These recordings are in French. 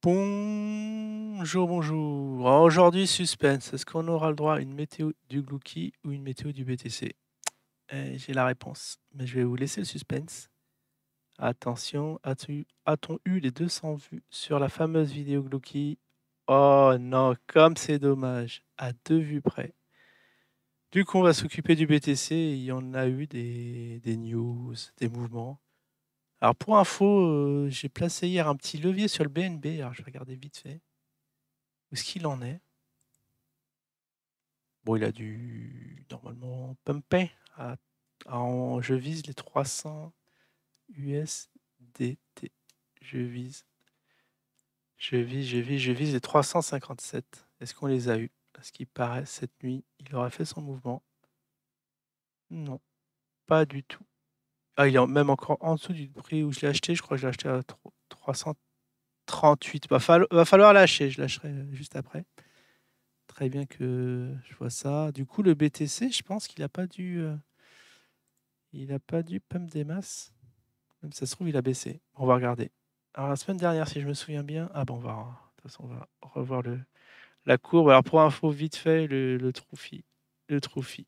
Bonjour, bonjour. Alors, aujourd'hui, suspense. Est-ce qu'on aura le droit à une météo du Glouki ou une météo du BTC? J'ai la réponse, mais je vais vous laisser le suspense. Attention, a-t-on eu les 200 vues sur la fameuse vidéo Glouki? Oh non, comme c'est dommage, à 2 vues près. Du coup, on va s'occuper du BTC. Il y en a eu des news, des mouvements. Alors, pour info, j'ai placé hier un petit levier sur le BNB. Alors, je vais regarder vite fait où est-ce qu'il en est. Bon, il a dû normalement pumper. Je vise les 300 USDT. Je vise, je vise les 357. Est-ce qu'on les a eus? À ce qui paraît, cette nuit, il aura fait son mouvement. Non, pas du tout. Ah, il est même encore en dessous du prix où je l'ai acheté. Je crois que je l'ai acheté à 338. Va falloir lâcher. Je lâcherai juste après. Très bien que je vois ça. Du coup, le BTC, je pense qu'il n'a pas dû. Il n'a pas dû pump des masses. Même si ça se trouve, il a baissé. On va regarder. Alors, la semaine dernière, si je me souviens bien. Ah bon, de toute façon, on va revoir la courbe. Alors, pour info, vite fait, le Trophy. Le Trophy.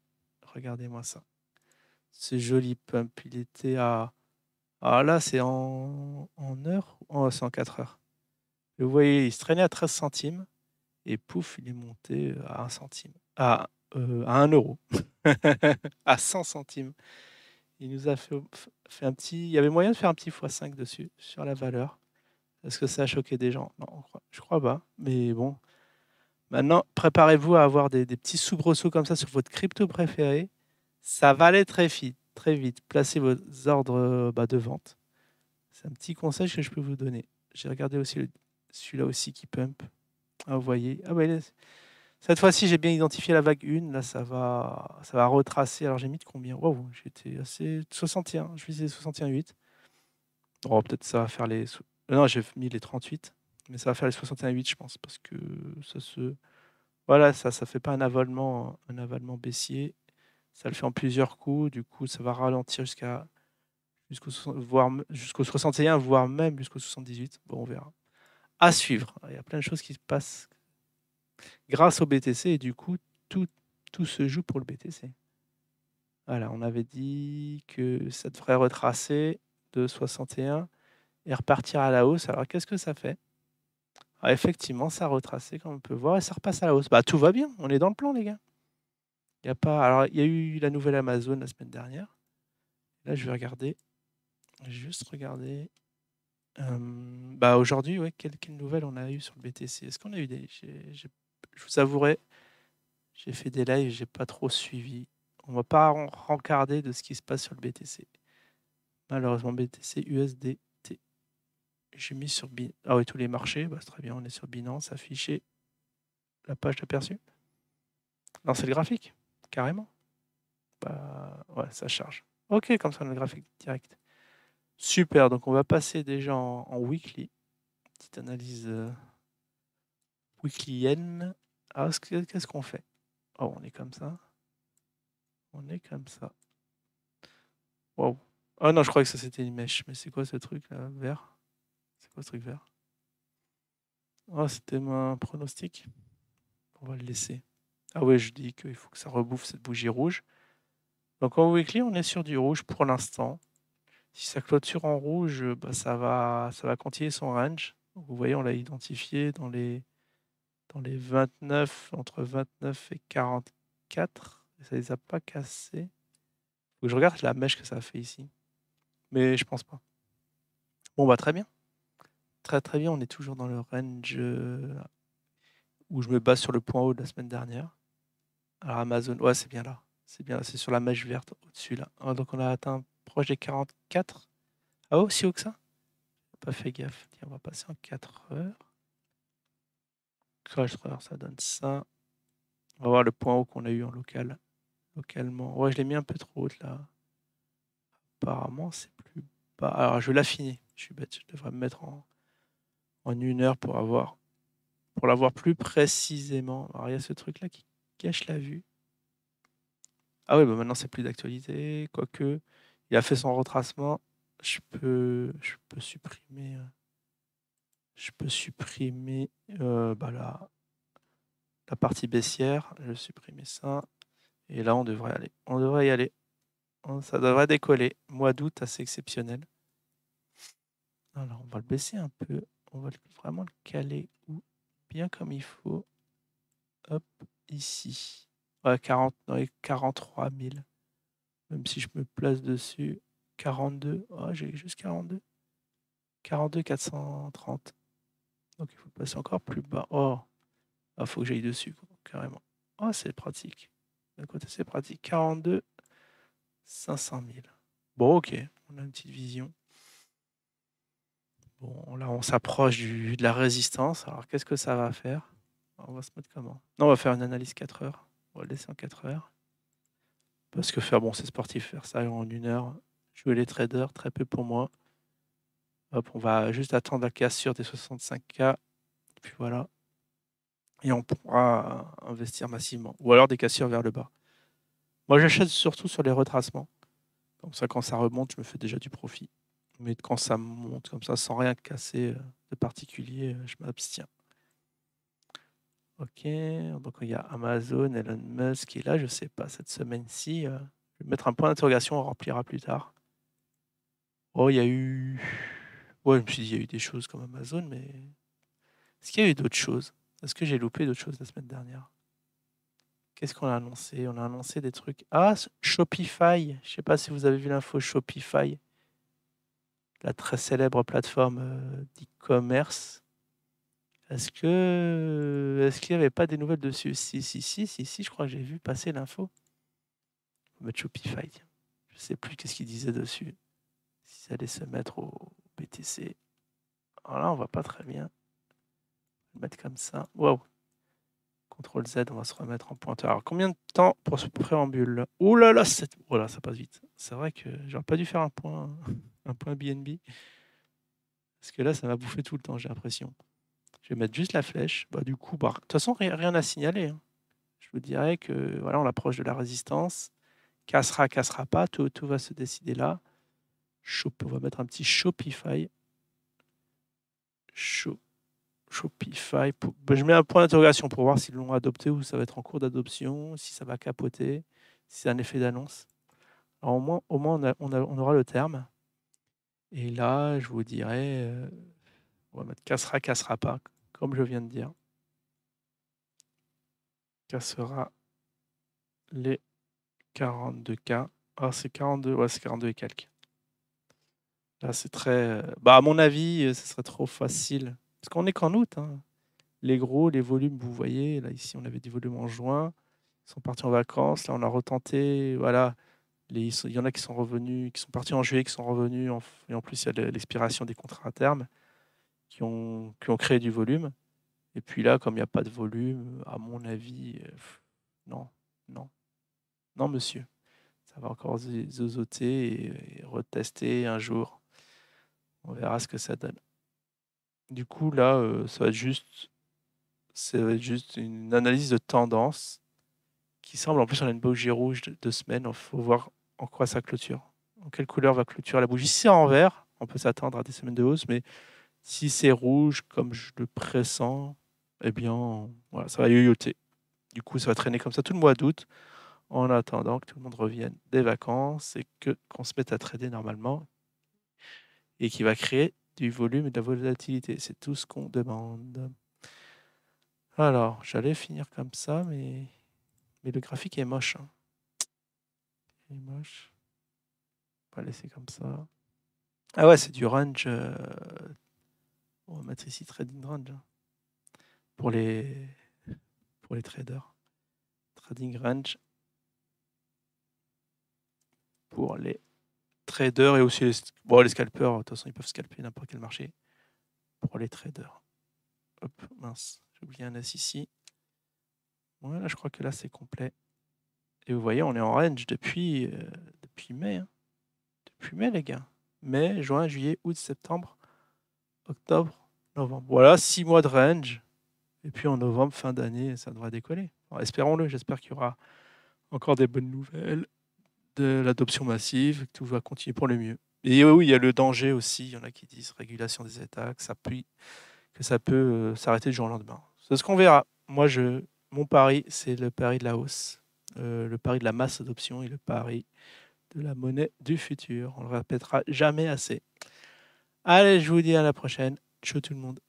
Regardez-moi ça. Ce joli pump. Il était à. Ah là, c'est en heures. Oh, c'est en 4 heures. Vous voyez, il se traînait à 13 centimes. Et pouf, il est monté à 1 centime. À 1 euro. À 100 centimes. Il nous a fait un petit. Il y avait moyen de faire un petit x5 dessus, sur la valeur. Est-ce que ça a choqué des gens? Non, je crois pas. Mais bon. Maintenant, préparez-vous à avoir des petits soubresauts comme ça sur votre crypto préféré. Ça va aller très vite, très vite. Placez vos ordres de vente. C'est un petit conseil que je peux vous donner. J'ai regardé aussi celui-là aussi qui pump. Ah, vous voyez. Ah ouais, cette fois-ci, j'ai bien identifié la vague 1. Là, ça va retracer. Alors, j'ai mis de combien? Waouh, j'étais assez 61. Je visais 61,8. Oh, peut-être ça va faire les. Non, j'ai mis les 38. Mais ça va faire les 61,8, je pense. Parce que ça se. Voilà, ça fait pas un avalement baissier. Ça le fait en plusieurs coups. Du coup, ça va ralentir jusqu'au 61, voire même jusqu'au 78. Bon, on verra. À suivre. Il y a plein de choses qui se passent grâce au BTC. Et du coup, tout, tout se joue pour le BTC. Voilà, on avait dit que ça devrait retracer de 61 et repartir à la hausse. Alors, qu'est-ce que ça fait? Ah, effectivement, ça a retracé, comme on peut voir, et ça repasse à la hausse. Bah, tout va bien, on est dans le plan, les gars. Il y a pas... Alors, il y a eu la nouvelle Amazon la semaine dernière. Là, je vais regarder. Juste regarder. Aujourd'hui, ouais, quelle nouvelle on a eu sur le BTC? Est-ce qu'on a eu des. Je vous avouerai, j'ai fait des lives, j'ai pas trop suivi. On va pas rencarder de ce qui se passe sur le BTC. Malheureusement, BTC USDT. J'ai mis sur Binance. Ah oui, tous les marchés. Bah, c'est très bien, on est sur Binance. Afficher la page d'aperçu. Non, c'est le graphique, carrément. Bah, ouais, ça charge. Ok, comme ça, on a le graphique direct. Super, donc on va passer déjà en weekly. Petite analyse weeklyenne. Alors, qu'est-ce qu'on fait? Oh, on est comme ça. On est comme ça. Wow. Oh non, je crois que ça c'était une mèche. Mais c'est quoi ce truc là, vert? C'est quoi ce truc vert? Oh, c'était mon pronostic. On va le laisser. Ah ouais, je dis qu'il faut que ça rebouffe cette bougie rouge. Donc en weekly, on est sur du rouge pour l'instant. Si ça clôture en rouge, bah, ça va continuer son range. Donc, vous voyez, on l'a identifié dans les 29, entre 29 et 44. Et ça les a pas cassés. Faut que je regarde la mèche que ça a fait ici. Mais je pense pas. Bon, bah très bien. Très très bien, on est toujours dans le range où je me base sur le point haut de la semaine dernière. Alors Amazon, ouais, c'est bien là. C'est bien, c'est sur la mèche verte au-dessus là. Ah, donc on a atteint proche des 44. Ah, aussi haut que ça? Pas fait gaffe. Tiens, on va passer en 4 heures. 4 heures, ça donne ça. On va voir le point haut qu'on a eu en localement. Ouais, je l'ai mis un peu trop haute là. Apparemment, c'est plus bas. Alors, je vais l'affiner. Je suis bête. Je devrais me mettre en 1 heure pour l'avoir plus précisément. Alors, il y a ce truc là qui cache la vue. Ah oui, bah maintenant, c'est plus d'actualité. Quoique, il a fait son retracement. Je peux supprimer. Je peux supprimer la partie baissière. Je vais supprimer ça. Et là, on devrait aller. On devrait y aller. Ça devrait décoller. Mois d'août, assez exceptionnel. Alors, on va le baisser un peu. On va vraiment le caler bien comme il faut. Hop, ici. Ouais, 43 000. Même si je me place dessus. 42. Oh, j'ai juste 42. 42 430. Donc, il faut passer encore plus bas. Oh, il faut que j'aille dessus, carrément. Oh, c'est pratique. D'un côté, c'est pratique. 42 500 000. Bon, ok. On a une petite vision. Bon, là, on s'approche de la résistance. Alors, qu'est-ce que ça va faire? On va se mettre comment? Non, on va faire une analyse 4 heures. On va le laisser en 4 heures. Parce que c'est sportif. Faire ça en 1 heure. Jouer les traders, très peu pour moi. Hop, on va juste attendre la cassure des 65K. Puis voilà. Et on pourra investir massivement. Ou alors des cassures vers le bas. Moi, j'achète surtout sur les retracements. Comme ça, quand ça remonte, je me fais déjà du profit. Mais quand ça monte comme ça, sans rien casser de particulier, je m'abstiens. Ok, donc il y a Amazon, Elon Musk qui est là, je ne sais pas, cette semaine-ci. Je vais mettre un point d'interrogation, on remplira plus tard. Oh, il y a eu... Ouais, je me suis dit, il y a eu des choses comme Amazon, mais... Est-ce qu'il y a eu d'autres choses? Est-ce que j'ai loupé d'autres choses la semaine dernière? Qu'est-ce qu'on a annoncé? On a annoncé des trucs. Ah, Shopify. Je ne sais pas si vous avez vu l'info Shopify. La très célèbre plateforme d'e-commerce. Est-ce qu'il n'y avait pas des nouvelles dessus? Si, je crois que j'ai vu passer l'info. On va mettre Shopify. Je ne sais plus qu'est-ce qu'il disait dessus. Si ça allait se mettre au BTC. Alors là, on ne voit pas très bien. On va le mettre comme ça. Waouh. CTRL Z, on va se remettre en pointeur. Alors, combien de temps pour ce préambule? Oh là là, ça passe vite. C'est vrai que j'aurais pas dû faire un point BNB. Parce que là, ça m'a bouffé tout le temps, j'ai l'impression. Je vais mettre juste la flèche. Du coup, de toute façon, rien à signaler. Hein. Je vous dirais que voilà, on approche de la résistance. Cassera pas. Tout va se décider là. On va mettre un petit Shopify. Shopify. Je mets un point d'interrogation pour voir s'ils l'ont adopté ou ça va être en cours d'adoption, si ça va capoter, si c'est un effet d'annonce. Alors au moins on aura le terme. Et là, je vous dirais, on va mettre cassera pas, comme je viens de dire. Cassera les 42K. Ah, c'est 42, ouais, c'est 42 et quelques. Là, c'est très... à mon avis, ce serait trop facile. Parce qu'on est qu'en août. Hein. Les volumes, vous voyez, là, ici, on avait des volumes en juin. Ils sont partis en vacances. Là, on a retenté. Voilà. Il y en a qui sont revenus, qui sont partis en juillet, qui sont revenus. Et en plus, il y a l'expiration des contrats à terme qui ont créé du volume. Et puis là, comme il n'y a pas de volume, à mon avis, non, monsieur. Ça va encore zozoter et retester un jour. On verra ce que ça donne. Du coup, là, ça va être juste une analyse de tendance qui semble, en plus, on a une bougie rouge de 2 semaines. Il faut voir en quoi ça clôture. En quelle couleur va clôturer la bougie. Si c'est en vert, on peut s'attendre à des semaines de hausse, mais si c'est rouge, comme je le pressens, eh bien, voilà, ça va yoyoter. Du coup, ça va traîner comme ça tout le mois d'août, en attendant que tout le monde revienne des vacances et qu'on se mette à trader normalement et qui va créer du volume et de la volatilité. C'est tout ce qu'on demande. Alors, j'allais finir comme ça, mais le graphique est moche. Hein. Il est moche. On va laisser comme ça. Ah ouais, c'est du range. On va mettre ici trading range. Hein. Pour les traders. Trading range. Pour les traders et aussi les scalpers. De toute façon, ils peuvent scalper n'importe quel marché. Pour les traders. Hop, mince. J'ai oublié un S ici. Voilà, je crois que là, c'est complet. Et vous voyez, on est en range depuis mai. Hein. Depuis mai, les gars. Mai, juin, juillet, août, septembre, octobre, novembre. Voilà, 6 mois de range. Et puis en novembre, fin d'année, ça devrait décoller. Alors, espérons-le. J'espère qu'il y aura encore des bonnes nouvelles, de l'adoption massive, que tout va continuer pour le mieux. Et oui, il y a le danger aussi. Il y en a qui disent régulation des États, que que ça peut s'arrêter du jour au lendemain. C'est ce qu'on verra. Moi, mon pari, c'est le pari de la hausse, le pari de la masse d'options et le pari de la monnaie du futur. On le répétera jamais assez. Allez, je vous dis à la prochaine. Ciao tout le monde.